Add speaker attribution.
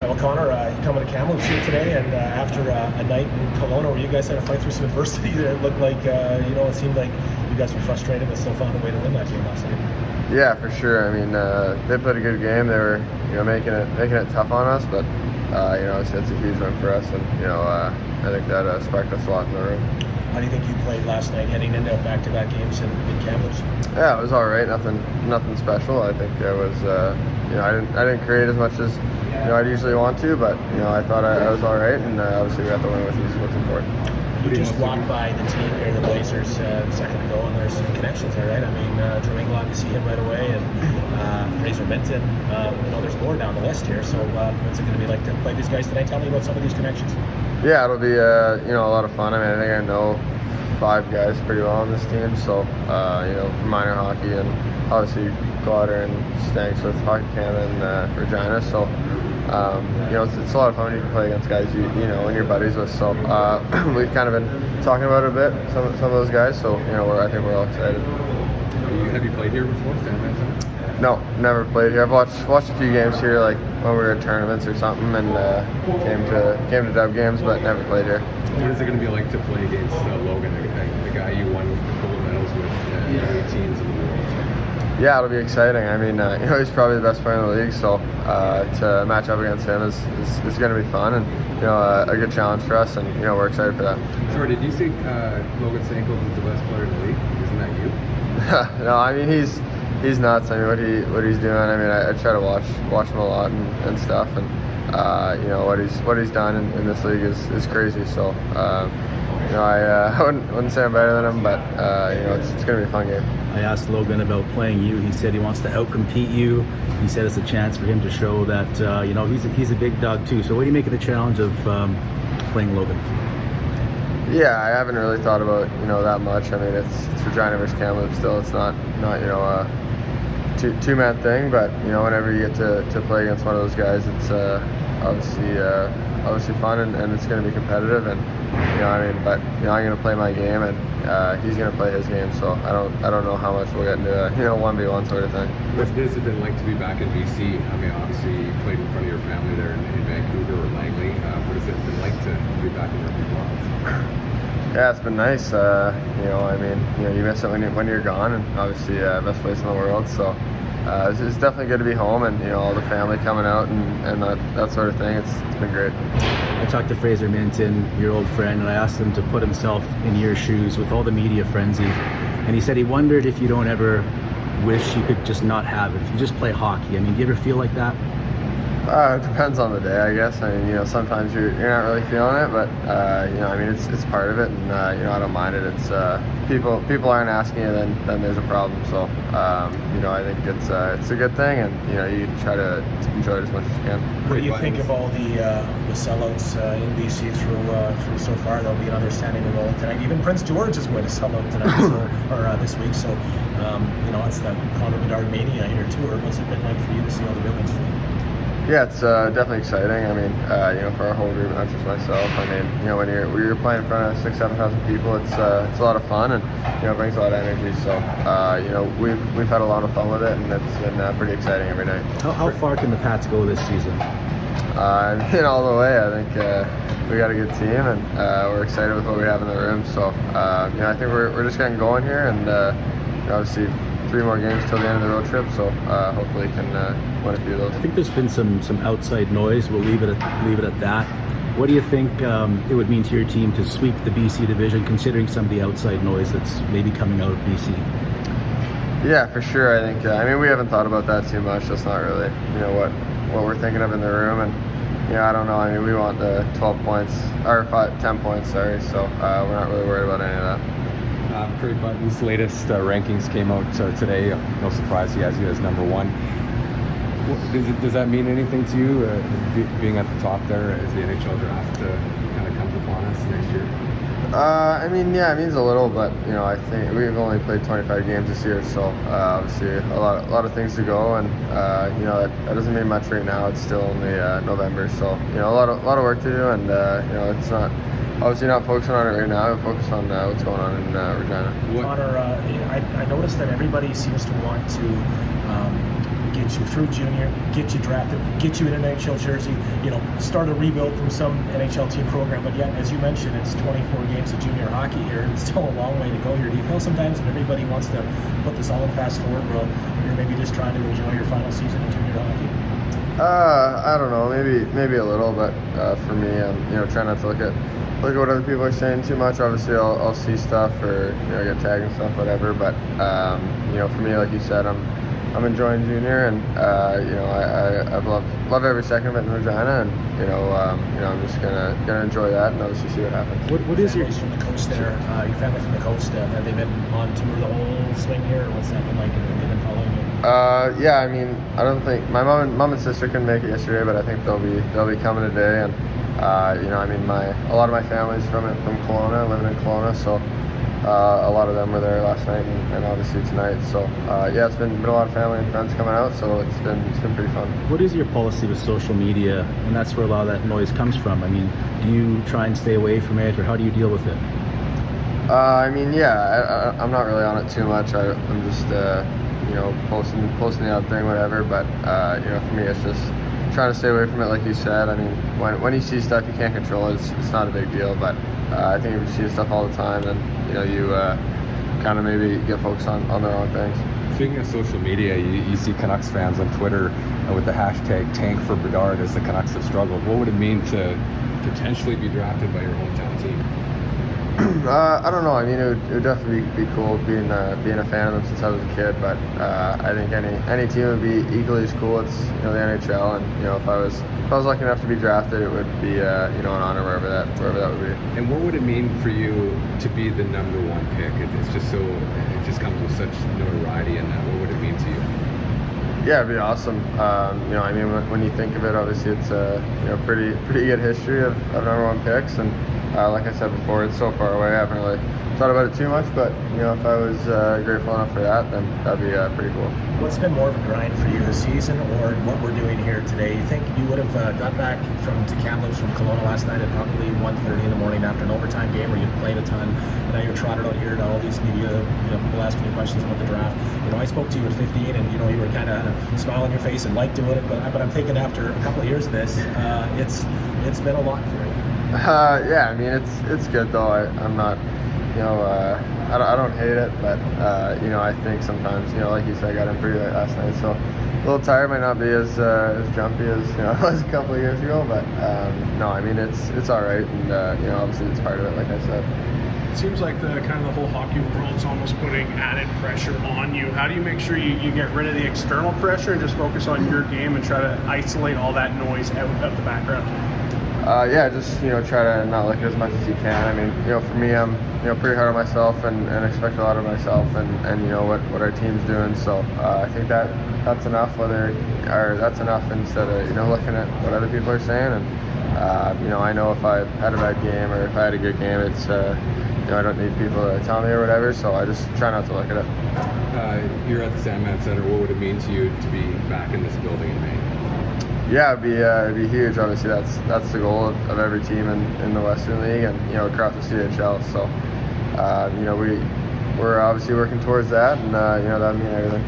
Speaker 1: Well, Connor, you coming to Kamloops here today, and after a night in Kelowna where you guys had to fight through some adversity, it looked like, it seemed like you guys were frustrated but still found a way to win that game last night.
Speaker 2: Yeah, for sure. I mean, they played a good game. They were, making it tough on us, but it's a huge win for us, and I think that sparked us a lot in the room.
Speaker 1: How do you think you played last night, heading into back-to-back games in Kamloops?
Speaker 2: Yeah, it was all right. Nothing special. I think it was. I didn't create as much as I'd usually want to, but I thought I was all right, and obviously we got the win, which is what's important.
Speaker 1: You just walked by the team here, the Blazers, a second ago, and there's some connections there, right? I mean, Drew England, to see him right away, and Fraser Minton. There's more down the list here. So what's it going to be like to play these guys tonight? Tell me about some of these connections.
Speaker 2: Yeah, it'll be a lot of fun. I mean, I think I know 5 guys pretty well on this team. So from minor hockey, and obviously Glouder and Stanks with Hockey Canada and Regina. So it's a lot of fun when you can play against guys you know and you're buddies with. So we've kind of been talking about it a bit, some of those guys. So I think we're all excited.
Speaker 3: Have you played here before, Sandman Centre?
Speaker 2: No, never played here. I've watched a few games here, like when we were at tournaments or something, and came to dub games, but never played here.
Speaker 3: What is it going to be like to play against Logan, the guy you won gold medals with, 18s in the world?
Speaker 2: Yeah, it'll be exciting. I mean, he's probably the best player in the league, so to match up against him is going to be fun, and a good challenge for us, and we're excited for that.
Speaker 3: Sorry, did you say Logan Stankoven is the best player in the league? Isn't that you?
Speaker 2: No, I mean he's nuts. I mean what he's doing. I mean I try to watch him a lot and stuff, and what he's done in this league is crazy. So I wouldn't say I'm better than him, but it's going to be a fun game.
Speaker 4: I asked Logan about playing you. He said he wants to outcompete you. He said it's a chance for him to show that he's a big dog too. So what do you make of the challenge of playing Logan?
Speaker 2: Yeah, I haven't really thought about that much. I mean, it's Regina versus Kamloops still. It's not a two-man thing, but whenever you get to play against one of those guys, it's obviously fun, and it's going to be competitive, and but I'm going to play my game, and he's going to play his game. So I don't know how much we'll get into a 1v1 sort of thing.
Speaker 3: What has it been like to be back in BC? I mean, obviously you played in front of your family there in Vancouver or Langley. What has it been like to be back in your people's lives?
Speaker 2: Yeah, it's been nice. You miss it when you're gone, and obviously best place in the world. So it's definitely good to be home, and all the family coming out and that sort of thing. It's been great.
Speaker 4: I talked to Fraser Minton, your old friend, and I asked him to put himself in your shoes with all the media frenzy, and he said he wondered if you don't ever wish you could just not have it, if you just play hockey. I mean, do you ever feel like that?
Speaker 2: It depends on the day, I guess. I mean, sometimes you're not really feeling it, but it's part of it, and I don't mind it. It's people aren't asking you, then there's a problem. So I think it's a good thing, and you try to enjoy it as much as you can.
Speaker 1: What do you think of all the sellouts in BC through so far? There'll be another standing room roll tonight. Even Prince George is going to sell out tonight or this week. So it's the Connor Bedard mania here too. Or what's it been like for you to see all the real ones?
Speaker 2: Yeah, it's definitely exciting. I mean, for our whole group, not just myself. I mean, when you're playing in front of 6,000-7,000 people, it's a lot of fun, and it brings a lot of energy. So we've had a lot of fun with it, and it's been pretty exciting every night.
Speaker 4: How far can the Pats go this season?
Speaker 2: All the way. I think we got a good team, and we're excited with what we have in the room. So I think we're just getting going here, and obviously 3 more games till the end of the road trip, so hopefully can win a few of those.
Speaker 4: I think there's been some outside noise. We'll leave it at that. What do you think it would mean to your team to sweep the BC division, considering some of the outside noise that's maybe coming out of BC?
Speaker 2: Yeah, for sure. I think we haven't thought about that too much. That's not really what we're thinking of in the room, and I don't know. I mean, we want the 12 points or 10 points. Sorry, so we're not really worried about any of that.
Speaker 3: Craig Button's latest rankings came out today. No surprise, he has you as number 1. Does that mean anything to you, being at the top there as the NHL Draft kind of comes upon us next year?
Speaker 2: It means a little, but I think we've only played 25 games this year, so obviously a lot of things to go, and that doesn't mean much right now. It's still only November, so a lot of work to do, and it's not. Obviously not focusing on it right now. We're focused on what's going on in Regina.
Speaker 1: Connor, I noticed that everybody seems to want to get get you through junior, get you drafted, get you in an NHL jersey, start a rebuild from some NHL team program. But yet, as you mentioned, it's 24 games of junior hockey here. It's still a long way to go here. Do you feel sometimes that everybody wants to put this all in fast forward, bro? You're maybe just trying to enjoy your final season in junior hockey?
Speaker 2: I don't know, maybe a little, but for me, try not to look at what other people are saying too much. Obviously, I'll see stuff or get tagged and stuff, whatever. But for me, like you said, I'm enjoying junior, and I love every second of it in Regina, and I'm just gonna enjoy that and obviously see what happens.
Speaker 4: What is your
Speaker 1: from the coast there? Your family from the coast? Have they been on tour the whole swing here, or what's that been like? Have they been following you?
Speaker 2: Yeah, I mean, I don't think my mom and sister couldn't make it yesterday, but I think they'll be coming today. And a lot of my family's from Kelowna, living in Kelowna, so a lot of them were there last night and obviously tonight. So it's been a lot of family and friends coming out, so it's been pretty fun.
Speaker 4: What is your policy with social media? And that's where a lot of that noise comes from. I mean, do you try and stay away from it, or how do you deal with it?
Speaker 2: I'm not really on it too much. I'm just posting the odd thing, whatever. But for me, it's just trying to stay away from it, like you said. I mean, when you see stuff you can't control, it's not a big deal. But I think if you see stuff all the time, then you kind of maybe get focused on the wrong things.
Speaker 3: Speaking of social media, you see Canucks fans on Twitter with the hashtag Tank for Bedard as the Canucks have struggled. What would it mean to potentially be drafted by your hometown team?
Speaker 2: I don't know. I mean, it would definitely be cool being a fan of them since I was a kid. But I think any team would be equally as cool. It's the NHL, and if I was lucky enough to be drafted, it would be an honor wherever that would be.
Speaker 3: And what would it mean for you to be the number one pick? It just comes with such notoriety, and what would it mean to you?
Speaker 2: Yeah, it'd be awesome. When you think of it, obviously it's a pretty good history of number one picks, and like I said before, it's so far away. I haven't really thought about it too much, but if I was grateful enough for that, then that'd be pretty cool.
Speaker 1: What's been more of a grind for you this season, or what we're doing here today? You think you would have got back to Kamloops from Kelowna last night at probably 1:30 in the morning after an overtime game where you played a ton, and now you're trotted out here to all these media, people asking you questions about the draft. I spoke to you at 15, and you were kind of smile on your face and like doing it, but I'm thinking after a couple of years of this, it's been a lot for you.
Speaker 2: It's good though. I'm not, I don't hate it, but I think sometimes, like you said, I got in pretty late last night, so a little tired. Might not be as jumpy as I was a couple of years ago, but it's all right, and obviously it's part of it, like I said.
Speaker 5: It seems like the whole hockey world's almost putting added pressure on you. How do you make sure you get rid of the external pressure and just focus on your game and try to isolate all that noise out of the background?
Speaker 2: Just try to not look as much as you can. I mean, for me, I'm pretty hard on myself and expect a lot of myself and what our team's doing. So I think that's enough. That's enough instead of looking at what other people are saying. And I know if I had a bad game or if I had a good game, it's I don't need people to tell me or whatever. So I just try not to look at it.
Speaker 3: You're at the Sandman Centre. What would it mean to you to be back in this building in May?
Speaker 2: Yeah, it'd be huge. Obviously, that's the goal of every team in the Western League and across the CHL. So we're obviously working towards that, and that'd mean everything.